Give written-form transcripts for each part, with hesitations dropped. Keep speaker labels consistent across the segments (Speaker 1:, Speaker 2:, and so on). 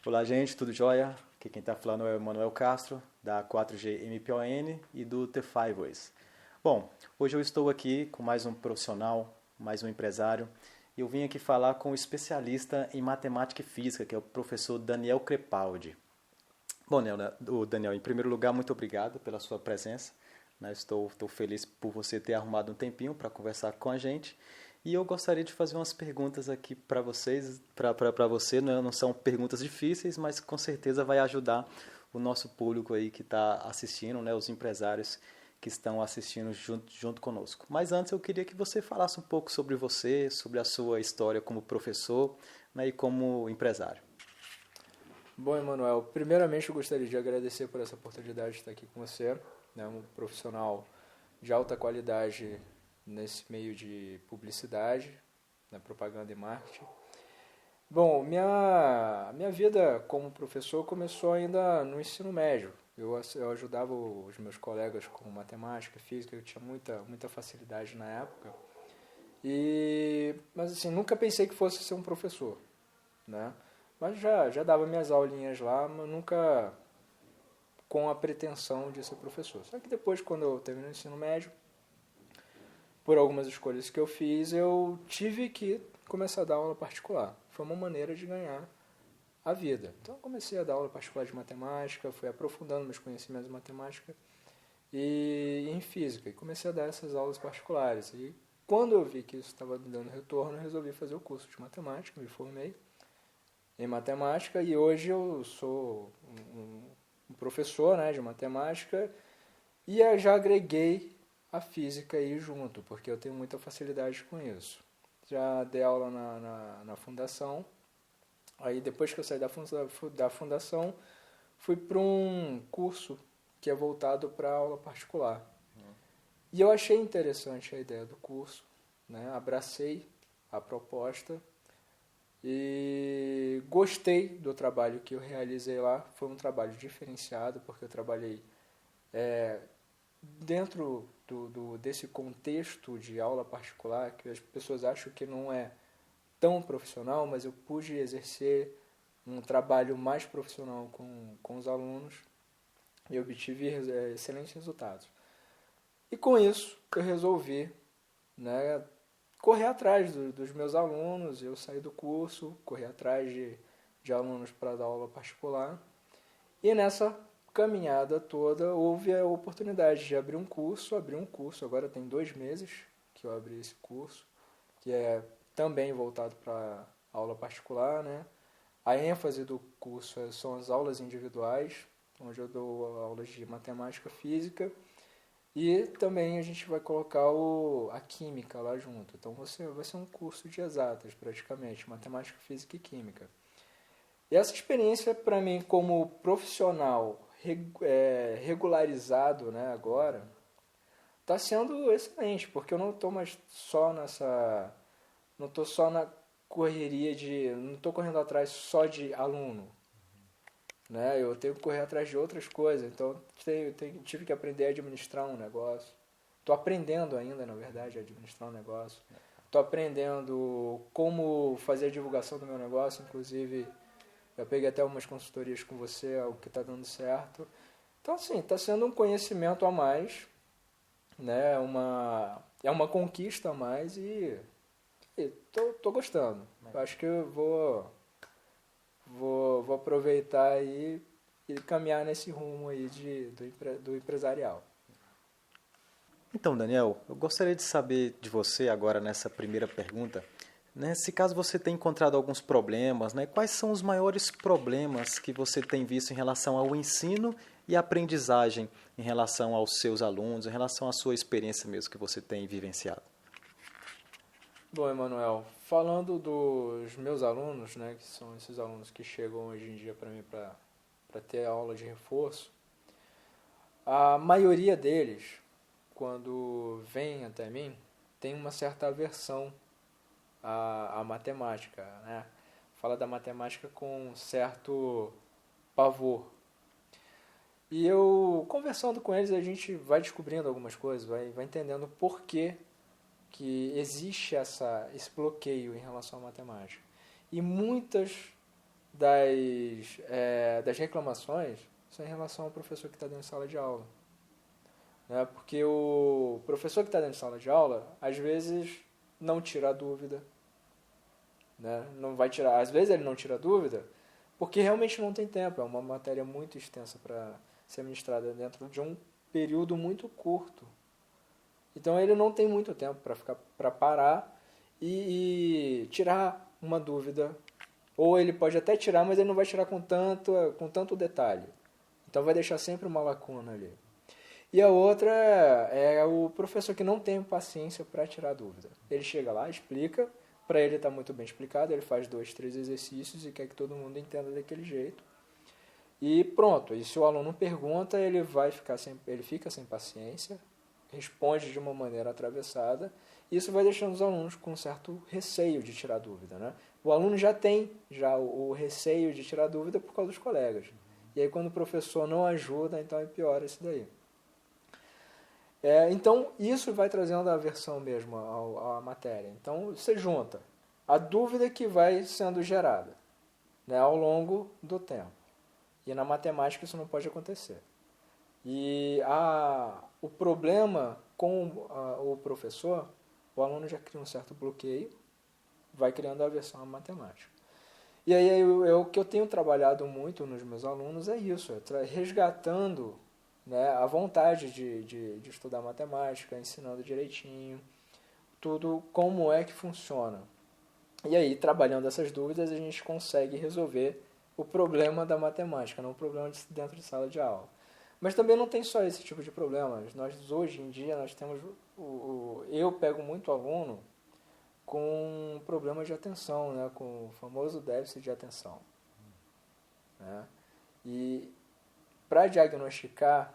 Speaker 1: Olá, gente, tudo jóia? Aqui quem está falando é o Manuel Castro, da 4G MPON e do The5 Voice. Bom, hoje eu estou aqui com mais um profissional, mais um empresário, e eu vim aqui falar com o especialista em matemática e física, que é o professor Daniel Crepaldi. Bom, Daniel, em primeiro lugar, muito obrigado pela sua presença. Estou feliz por você ter arrumado um tempinho para conversar com a gente. E eu gostaria de fazer umas perguntas aqui para vocês, para você. Não são perguntas difíceis, mas com certeza vai ajudar o nosso público aí que está assistindo, né, os empresários que estão assistindo junto conosco. Mas antes eu queria que você falasse um pouco sobre você, sobre a sua história como professor, né, e como empresário.
Speaker 2: Bom, Emanuel, primeiramente eu gostaria de agradecer por essa oportunidade de estar aqui com você, né, um profissional de alta qualidade nesse meio de publicidade, né, propaganda e marketing. Bom, minha vida como professor começou ainda no ensino médio. Eu ajudava os meus colegas com matemática, física, eu tinha muita facilidade na época. Mas assim, nunca pensei que fosse ser um professor, né? Mas já dava minhas aulinhas lá, mas nunca com a pretensão de ser professor. Só que depois, quando eu terminei o ensino médio, por algumas escolhas que eu fiz, eu tive que começar a dar aula particular. Foi uma maneira de ganhar a vida. Então, eu comecei a dar aula particular de matemática, fui aprofundando meus conhecimentos em matemática e em física. E comecei a dar essas aulas particulares. E quando eu vi que isso estava me dando retorno, eu resolvi fazer o curso de matemática, me formei em matemática e hoje eu sou um professor, né, de matemática e já agreguei a física aí junto, porque eu tenho muita facilidade com isso. Já dei aula na fundação, aí depois que eu saí da fundação, fui para um curso que é voltado para aula particular. E eu achei interessante a ideia do curso, né, abracei a proposta e gostei do trabalho que eu realizei lá. Foi um trabalho diferenciado, porque eu trabalhei dentro desse contexto de aula particular, que as pessoas acham que não é tão profissional, mas eu pude exercer um trabalho mais profissional com os alunos e obtive excelentes resultados. E com isso, eu resolvi, né, correr atrás dos meus alunos. Eu saí do curso, corri atrás de alunos para dar aula particular. E nessa caminhada toda houve a oportunidade de abrir um curso. Agora tem 2 meses que eu abri esse curso, que é também voltado para aula particular, né? A ênfase do curso são as aulas individuais, onde eu dou aulas de matemática, física. E também a gente vai colocar a química lá junto. Então vai ser um curso de exatas, praticamente, matemática, física e química. E essa experiência, para mim, como profissional regularizado, né, agora, está sendo excelente, porque eu não estou mais só não estou só na correria não estou correndo atrás só de aluno. Né? Eu tenho que correr atrás de outras coisas, então tive que aprender a administrar um negócio. Estou aprendendo ainda, na verdade, a administrar um negócio. Estou aprendendo como fazer a divulgação do meu negócio, inclusive eu peguei até umas consultorias com você, algo que está dando certo. Então, assim, está sendo um conhecimento a mais, né? É uma conquista a mais e estou gostando. Eu acho que eu vou aproveitar aí e caminhar nesse rumo aí do empresarial.
Speaker 1: Então, Daniel, eu gostaria de saber de você agora nessa primeira pergunta, né, se caso você tem encontrado alguns problemas, né, quais são os maiores problemas que você tem visto em relação ao ensino e aprendizagem em relação aos seus alunos, em relação à sua experiência mesmo que você tem vivenciado?
Speaker 2: Bom, Emanuel, falando dos meus alunos, né, que são esses alunos que chegam hoje em dia para mim para ter aula de reforço, a maioria deles, quando vem até mim, tem uma certa aversão à matemática, né? Fala da matemática com um certo pavor. E eu, conversando com eles, a gente vai descobrindo algumas coisas, vai entendendo por que existe esse bloqueio em relação à matemática. E muitas das reclamações são em relação ao professor que está dentro de sala de aula. Né? Porque o professor que está dentro de sala de aula, às vezes, não tira a dúvida. Né? Não vai tirar. Às vezes ele não tira a dúvida porque realmente não tem tempo. É uma matéria muito extensa para ser ministrada dentro de um período muito curto. Então ele não tem muito tempo para parar e tirar uma dúvida. Ou ele pode até tirar, mas ele não vai tirar com tanto detalhe. Então vai deixar sempre uma lacuna ali. E a outra é o professor que não tem paciência para tirar a dúvida. Ele chega lá, explica, para ele está muito bem explicado, ele faz 2, 3 exercícios e quer que todo mundo entenda daquele jeito. E pronto, e se o aluno pergunta, ele fica sem paciência, responde de uma maneira atravessada, e isso vai deixando os alunos com um certo receio de tirar dúvida. Né? O aluno já tem o receio de tirar dúvida por causa dos colegas. E aí quando o professor não ajuda, então é pior isso daí. Então, isso vai trazendo a aversão mesmo à matéria. Então, você junta a dúvida que vai sendo gerada, né, ao longo do tempo. E na matemática isso não pode acontecer. E o problema com o professor, o aluno já cria um certo bloqueio, vai criando a aversão à matemática. E aí o que eu tenho trabalhado muito nos meus alunos é isso, resgatando, né, a vontade de estudar matemática, ensinando direitinho, tudo como é que funciona. E aí, trabalhando essas dúvidas, a gente consegue resolver o problema da matemática, não o problema dentro de sala de aula. Mas também não tem só esse tipo de problema. Nós, hoje em dia, nós temos... eu pego muito aluno com problemas de atenção, né, com o famoso déficit de atenção. Né? E para diagnosticar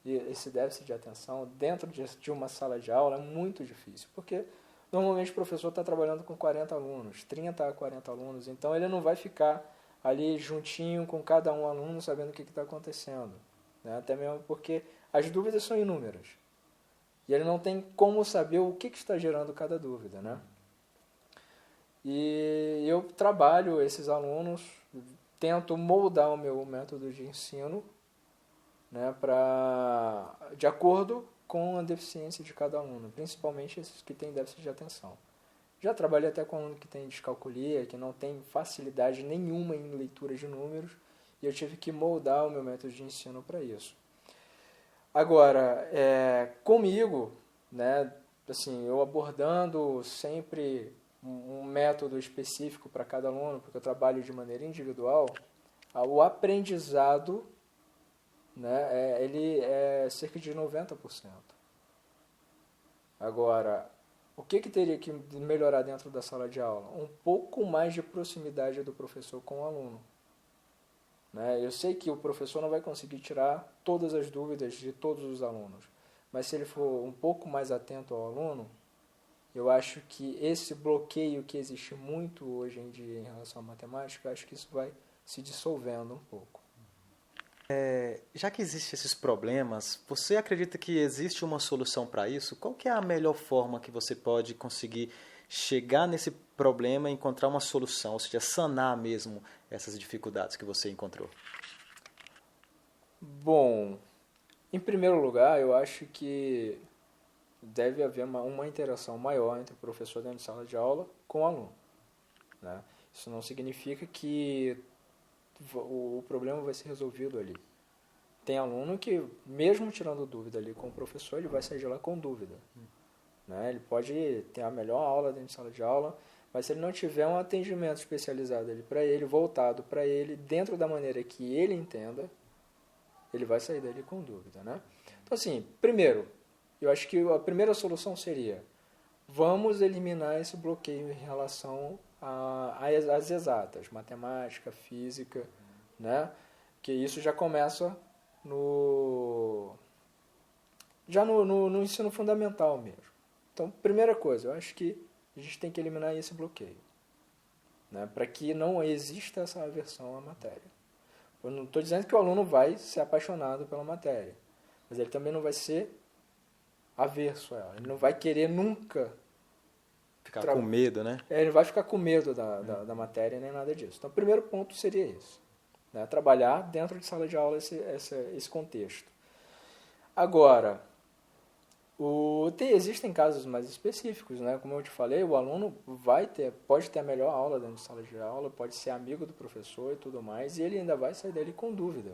Speaker 2: esse déficit de atenção dentro de uma sala de aula é muito difícil, porque normalmente o professor está trabalhando com 40 alunos, 30 a 40 alunos, então ele não vai ficar ali juntinho com cada um aluno sabendo o que está acontecendo. Né? Até mesmo porque as dúvidas são inúmeras. E ele não tem como saber o que está gerando cada dúvida. Né? E eu trabalho esses alunos, tento moldar o meu método de ensino, né, de acordo com a deficiência de cada aluno, principalmente esses que têm déficit de atenção. Já trabalhei até com aluno que tem descalculia, que não tem facilidade nenhuma em leitura de números, e eu tive que moldar o meu método de ensino para isso. Agora, comigo, né, assim, eu abordando sempre um método específico para cada aluno, porque eu trabalho de maneira individual, o aprendizado, né, ele é cerca de 90%. Agora, o que teria que melhorar dentro da sala de aula? Um pouco mais de proximidade do professor com o aluno. Né? Eu sei que o professor não vai conseguir tirar todas as dúvidas de todos os alunos, mas se ele for um pouco mais atento ao aluno, eu acho que esse bloqueio que existe muito hoje em dia em relação à matemática, eu acho que isso vai se dissolvendo um pouco.
Speaker 1: Já que existem esses problemas, você acredita que existe uma solução para isso? Qual que é a melhor forma que você pode conseguir chegar nesse problema e encontrar uma solução, ou seja, sanar mesmo essas dificuldades que você encontrou?
Speaker 2: Bom, em primeiro lugar, eu acho que deve haver uma interação maior entre o professor dentro de sala de aula com o aluno. Né? Isso não significa que o problema vai ser resolvido ali. Tem aluno que, mesmo tirando dúvida ali com o professor, ele vai sair de lá com dúvida. Né? Ele pode ter a melhor aula dentro de sala de aula, mas se ele não tiver um atendimento especializado ali para ele, voltado para ele, dentro da maneira que ele entenda, ele vai sair dali com dúvida. Né? Então, assim, primeiro, eu acho que a primeira solução seria: vamos eliminar esse bloqueio em relação às exatas, matemática, física, né? Que isso já começa no ensino fundamental mesmo. Então, primeira coisa, eu acho que a gente tem que eliminar esse bloqueio, né? Para que não exista essa aversão à matéria. Eu não estou dizendo que o aluno vai ser apaixonado pela matéria, mas ele também não vai ser averso a ela. Ele não vai querer nunca
Speaker 1: Ficar com medo, né?
Speaker 2: Ele não vai ficar com medo da matéria nem nada disso. Então, o primeiro ponto seria esse. Né? Trabalhar dentro de sala de aula esse contexto. Agora, existem casos mais específicos, né? Como eu te falei, o aluno pode ter a melhor aula dentro de sala de aula, pode ser amigo do professor e tudo mais, e ele ainda vai sair dali com dúvida.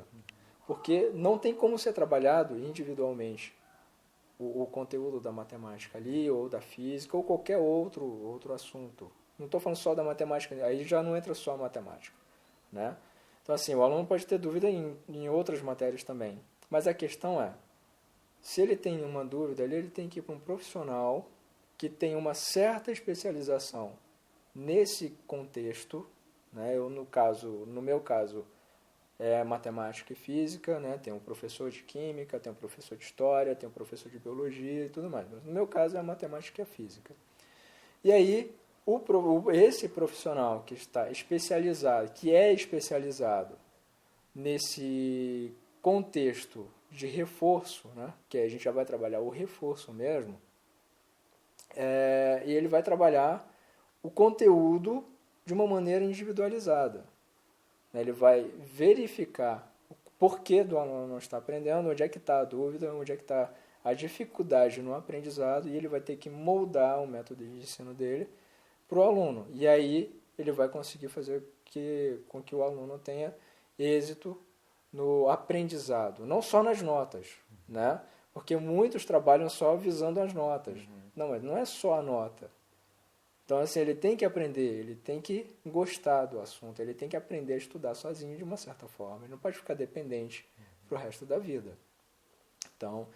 Speaker 2: Porque não tem como ser trabalhado individualmente o conteúdo da matemática ali, ou da física, ou qualquer outro assunto. Não estou falando só da matemática, aí já não entra só a matemática. Né? Então, assim, o aluno pode ter dúvida em outras matérias também. Mas a questão é, se ele tem uma dúvida, ele tem que ir para um profissional que tem uma certa especialização nesse contexto. Né? No meu caso, é matemática e física, né? Tem um professor de química, tem um professor de história, tem um professor de biologia e tudo mais. Mas no meu caso é a matemática e a física. E aí, esse profissional que está especializado, que é especializado nesse contexto de reforço, né? Que a gente já vai trabalhar o reforço mesmo, e ele vai trabalhar o conteúdo de uma maneira individualizada. Ele vai verificar o porquê do aluno não estar aprendendo, onde é que está a dúvida, onde é que está a dificuldade no aprendizado, e ele vai ter que moldar o método de ensino dele para o aluno. E aí ele vai conseguir fazer com que o aluno tenha êxito no aprendizado, não só nas notas, né? Porque muitos trabalham só visando as notas. Não, mas não é só a nota. Então, assim, ele tem que aprender, ele tem que gostar do assunto, ele tem que aprender a estudar sozinho de uma certa forma. Ele não pode ficar dependente para o resto da vida. Então,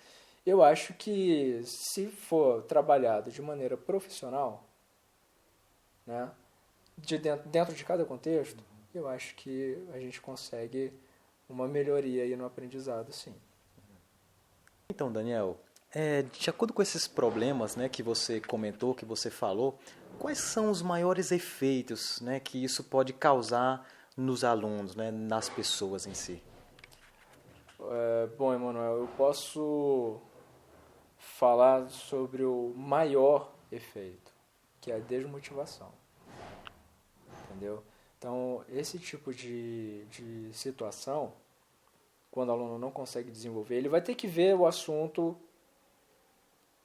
Speaker 2: eu acho que se for trabalhado de maneira profissional, né, dentro de cada contexto, eu acho que a gente consegue uma melhoria aí no aprendizado, sim.
Speaker 1: Então, Daniel, de acordo com esses problemas, né, que você comentou, que você falou, quais são os maiores efeitos, né, que isso pode causar nos alunos, né, nas pessoas em si?
Speaker 2: Bom, Emanuel, eu posso falar sobre o maior efeito, que é a desmotivação. Entendeu? Então, esse tipo de situação, quando o aluno não consegue desenvolver, ele vai ter que ver o assunto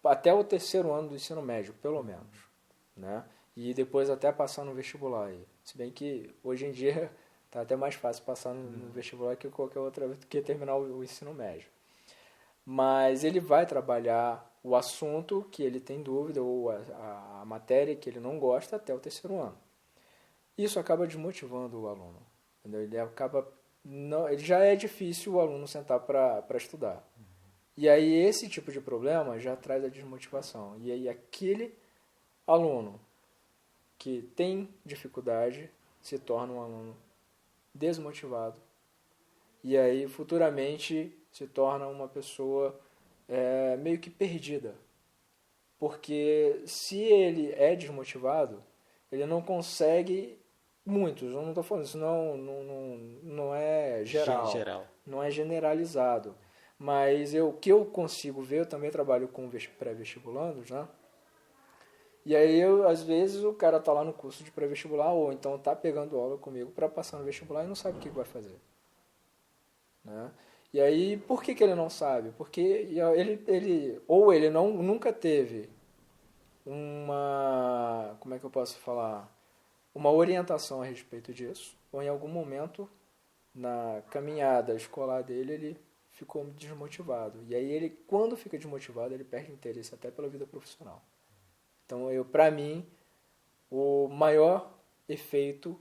Speaker 2: até o 3º ano do ensino médio, pelo menos. Né? E depois até passar no vestibular. Se bem que hoje em dia está até mais fácil passar no vestibular que qualquer outra vez do que terminar o ensino médio. Mas ele vai trabalhar o assunto que ele tem dúvida ou a matéria que ele não gosta até o 3º ano. Isso acaba desmotivando o aluno. Entendeu? Ele já é difícil o aluno sentar para estudar. E aí esse tipo de problema já traz a desmotivação. E aí aquele aluno que tem dificuldade se torna um aluno desmotivado. E aí futuramente se torna uma pessoa meio que perdida. Porque se ele é desmotivado, ele não consegue... Muitos, eu não estou falando isso, não é geral, não é generalizado. Mas o que eu consigo ver, eu também trabalho com pré-vestibulandos, né? E aí, às vezes, o cara está lá no curso de pré-vestibular, ou então está pegando aula comigo para passar no vestibular e não sabe o que vai fazer. Né? E aí, por que ele não sabe? Porque ele nunca teve como é que eu posso falar? Uma orientação a respeito disso, ou em algum momento, na caminhada escolar dele, ele ficou desmotivado. E aí, quando fica desmotivado, ele perde interesse até pela vida profissional. Então, para mim, o maior efeito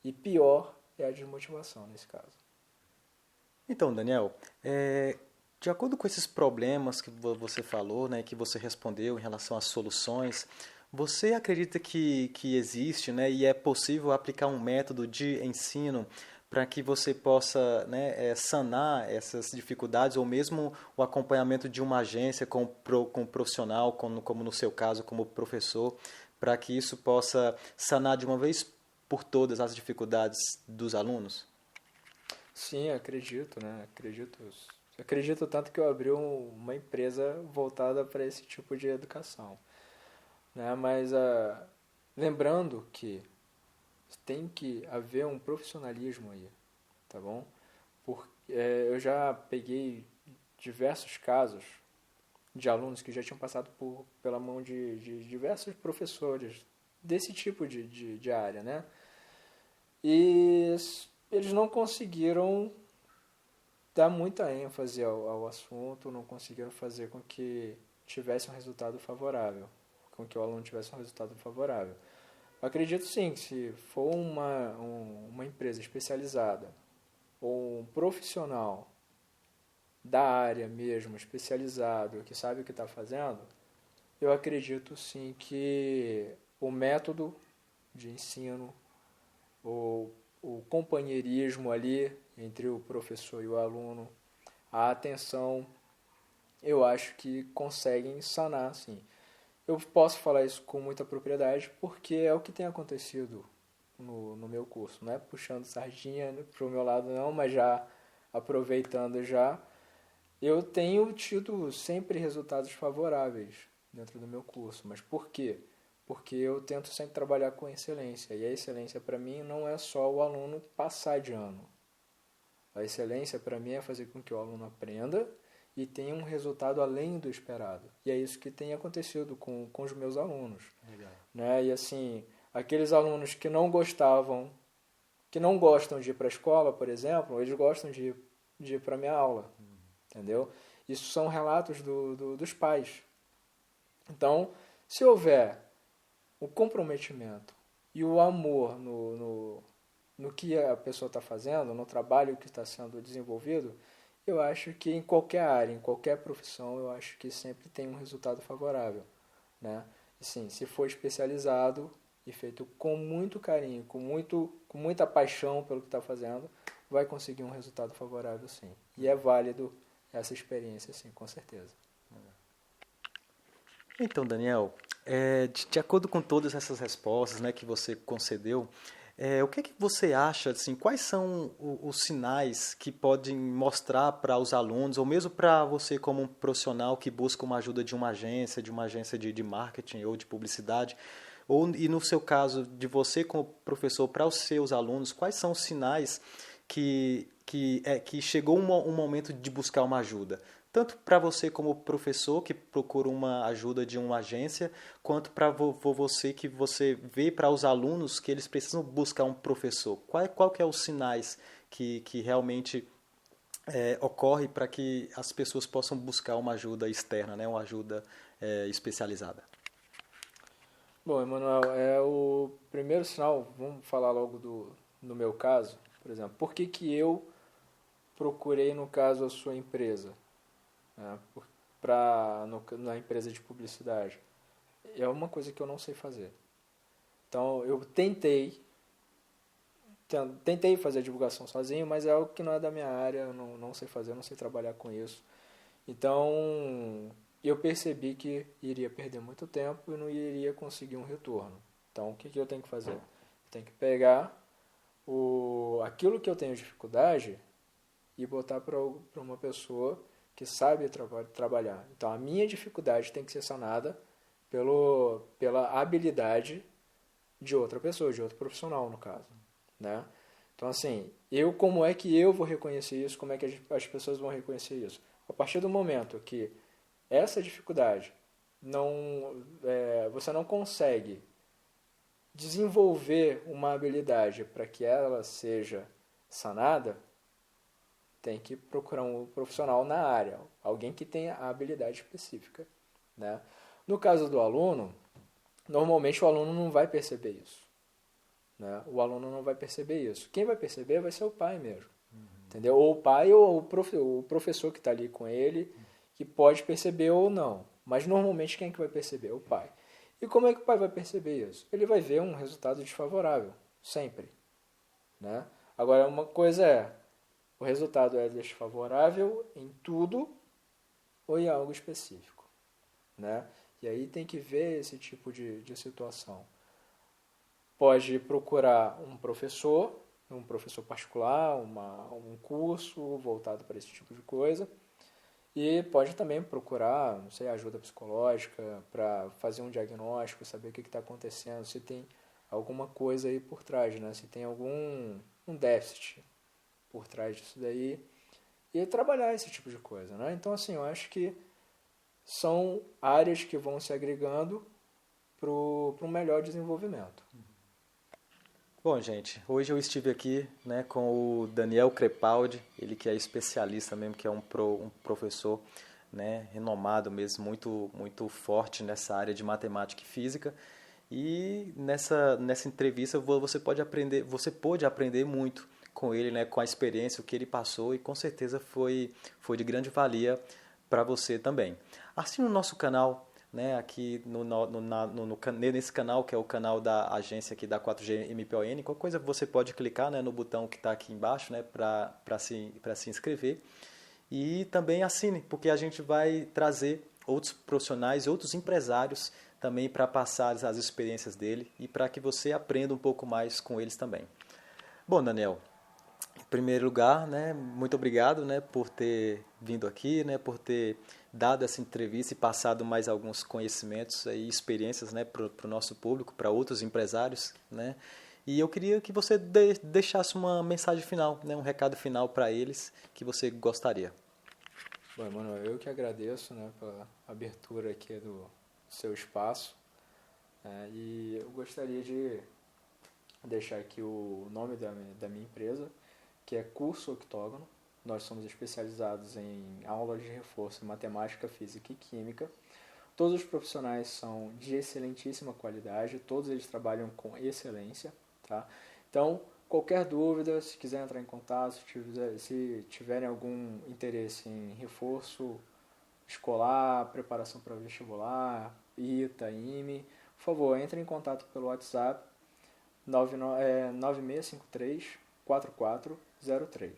Speaker 2: e pior é a desmotivação nesse caso.
Speaker 1: Então, Daniel, de acordo com esses problemas que você falou, né, que você respondeu em relação às soluções, você acredita que existe, né, e é possível aplicar um método de ensino para que você possa, né, sanar essas dificuldades, ou mesmo o acompanhamento de uma agência com um profissional, como no seu caso, como professor, para que isso possa sanar de uma vez por todas as dificuldades dos alunos?
Speaker 2: Sim, acredito, né? Acredito tanto que eu abri uma empresa voltada para esse tipo de educação. né? Mas lembrando que tem que haver um profissionalismo aí, tá bom? Porque eu já peguei diversos casos de alunos que já tinham passado pela mão de diversos professores desse tipo de área, né? E eles não conseguiram dar muita ênfase ao assunto, não conseguiram fazer com que tivesse um resultado favorável, com que o aluno tivesse um resultado favorável. Eu acredito sim que se for uma empresa especializada ou um profissional da área mesmo, especializado, que sabe o que está fazendo, eu acredito sim que o método de ensino, o companheirismo ali entre o professor e o aluno, a atenção, eu acho que conseguem sanar, sim. Eu posso falar isso com muita propriedade porque é o que tem acontecido no meu curso, né? Puxando sardinha para o meu lado não, mas já aproveitando já, eu tenho tido sempre resultados favoráveis dentro do meu curso. Mas por quê? Porque eu tento sempre trabalhar com excelência. E a excelência para mim não é só o aluno passar de ano. A excelência para mim é fazer com que o aluno aprenda e tenha um resultado além do esperado. E é isso que tem acontecido com os meus alunos.
Speaker 1: Legal.
Speaker 2: Né? E assim, aqueles alunos que não gostavam, que não gostam de ir para a escola, por exemplo, eles gostam de ir para a minha aula. Entendeu? Isso são relatos dos pais. Então, se houver o comprometimento e o amor no que a pessoa está fazendo, no trabalho que está sendo desenvolvido, eu acho que em qualquer área, em qualquer profissão, eu acho que sempre tem um resultado favorável. Né? E sim, se for especializado e feito com muito carinho, com muita paixão pelo que está fazendo, vai conseguir um resultado favorável sim. E é válido essa experiência, sim, com certeza.
Speaker 1: Então, Daniel, de acordo com todas essas respostas, né, que você concedeu, o que é que você acha, assim, quais são os sinais que podem mostrar para os alunos, ou mesmo para você como um profissional que busca uma ajuda de uma agência de marketing ou de publicidade, e no seu caso, de você como professor para os seus alunos, quais são os sinais que chegou um momento de buscar uma ajuda? Tanto para você como professor que procura uma ajuda de uma agência, quanto para você que você vê para os alunos que eles precisam buscar um professor. Qual que é os sinais que realmente ocorre para que as pessoas possam buscar uma ajuda externa, né? Uma ajuda especializada?
Speaker 2: Bom, Emanuel, o primeiro sinal, vamos falar logo do meu caso, por exemplo. Por que eu procurei, no caso, a sua empresa? Né, na empresa de publicidade. É uma coisa que eu não sei fazer. Então, eu tentei fazer a divulgação sozinho, mas é algo que não é da minha área, eu não sei fazer, eu não sei trabalhar com isso. Então, eu percebi que iria perder muito tempo e não iria conseguir um retorno. Então, o que eu tenho que fazer? Eu tenho que pegar aquilo que eu tenho dificuldade e botar para uma pessoa que sabe trabalhar. Então, a minha dificuldade tem que ser sanada pela habilidade de outra pessoa, de outro profissional, no caso. Né? Então, assim, como é que eu vou reconhecer isso? Como é que as pessoas vão reconhecer isso? A partir do momento que essa dificuldade você não consegue desenvolver uma habilidade para que ela seja sanada, tem que procurar um profissional na área, alguém que tenha a habilidade específica. Né? No caso do aluno, normalmente o aluno não vai perceber isso. Né? O aluno não vai perceber isso. Quem vai perceber vai ser o pai mesmo. Entendeu? Ou o pai ou o professor que está ali com ele, que pode perceber ou não. Mas normalmente quem é que vai perceber? O pai. E como é que o pai vai perceber isso? Ele vai ver um resultado desfavorável, sempre. Né? Agora, uma coisa o resultado é desfavorável em tudo ou em algo específico. Né? E aí tem que ver esse tipo de situação. Pode procurar um professor particular, um curso voltado para esse tipo de coisa, E pode também procurar, não sei, ajuda psicológica para fazer um diagnóstico, saber o que está acontecendo, se tem alguma coisa aí por trás, né? Se tem algum um déficit por trás disso daí e trabalhar esse tipo de coisa, né? Então, assim, eu acho que são áreas que vão se agregando para um melhor desenvolvimento.
Speaker 1: Bom, gente, hoje eu estive aqui, né, com o Daniel Crepaldi, ele que é especialista mesmo, que é um professor, né, renomado mesmo, muito forte nessa área de matemática e física. E nessa entrevista você pôde aprender muito com ele, né, com a experiência, o que ele passou, e com certeza foi de grande valia para você também. Assine o nosso canal, né, aqui nesse canal, que é o canal da agência aqui da 4G MPON. Qualquer coisa você pode clicar, né, no botão que está aqui embaixo, né, para se inscrever. E também assine, porque a gente vai trazer outros profissionais, outros empresários também para passar as experiências dele e para que você aprenda um pouco mais com eles também. Bom, Daniel, em primeiro lugar, né, muito obrigado, né, por ter vindo aqui, né, por ter dado essa entrevista e passado mais alguns conhecimentos e experiências, né, para o nosso público, para outros empresários, né. E eu queria que você deixasse uma mensagem final, né, um recado final para eles que você gostaria.
Speaker 2: Bom, Emanuel, eu que agradeço, né, pela abertura aqui do seu espaço. E eu gostaria de deixar aqui o nome da minha empresa, que é Curso Octógono. Nós somos especializados em aulas de reforço em matemática, física e química. Todos os profissionais são de excelentíssima qualidade, todos eles trabalham com excelência, tá? Então, qualquer dúvida, se quiser entrar em contato, se tiverem algum interesse em reforço escolar, preparação para vestibular, ITA, IME, por favor, entre em contato pelo WhatsApp 9653 4403.